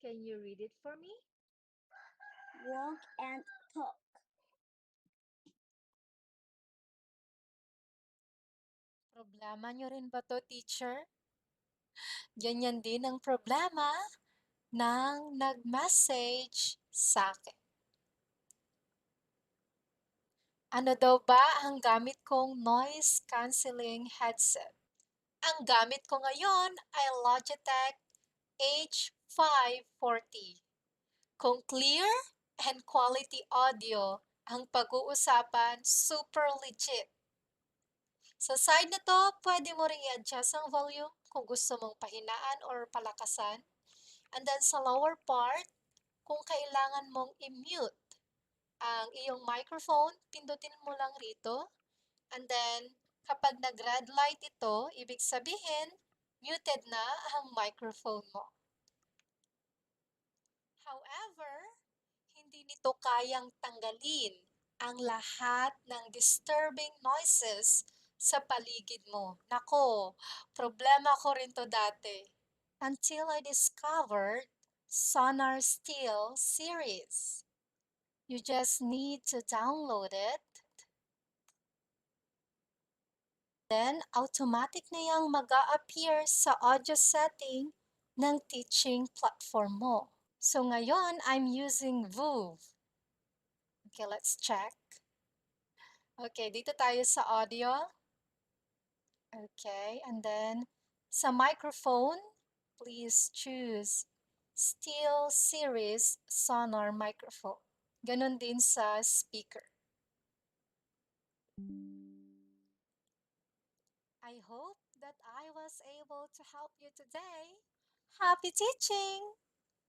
Can you read it for me? Walk and talk. Problema nyo rin ba to, teacher? Ganyan din ang problema ng nag-message sa akin. Ano daw ba ang gamit kong noise cancelling headset? Ang gamit ko ngayon ay Logitech H540. Kung clear and quality audio ang pag-uusapan, super legit. Sa side na to, pwede mo ring i-adjust ang volume kung gusto mong pahinaan or palakasan. And then sa lower part, kung kailangan mong i-mute ang iyong microphone, pindutin mo lang rito. And then, kapag nag-red light ito, ibig sabihin, muted na ang microphone mo. However, hindi nito kayang tanggalin ang lahat ng disturbing noises sa paligid mo. Nako, problema ko rin to dati. Until I discovered Sonar Steel series. You just need to download it. Then, automatic na yang mag-a-appear sa audio setting ng teaching platform mo. So ngayon, I'm using Voove. Okay, let's check. Okay, dito tayo sa audio. Okay, and then sa microphone, please choose Steel Series Sonar Microphone. Ganon din sa speaker. I hope that I was able to help you today. Happy teaching!